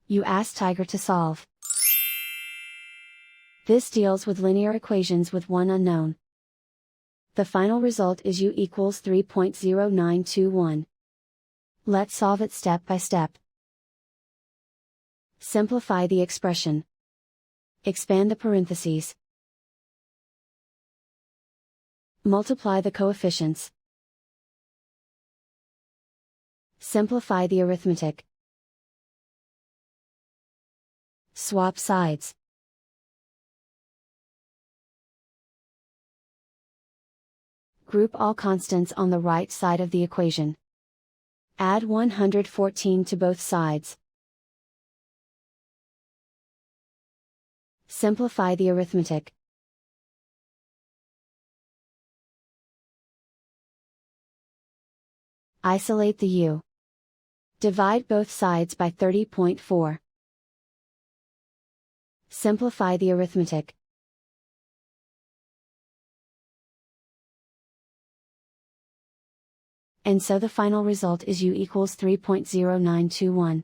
You ask Tiger to solve. This deals with linear equations with one unknown. The final result is u equals 3.0921. Let's solve it step by step. Simplify the expression. Expand the parentheses. Multiply the coefficients. Simplify the arithmetic. Swap sides. Group all constants on the right side of the equation. Add 114 to both sides. Simplify the arithmetic. Isolate the u. Divide both sides by 30.4. Simplify the arithmetic. And so the final result is u equals 3.0921.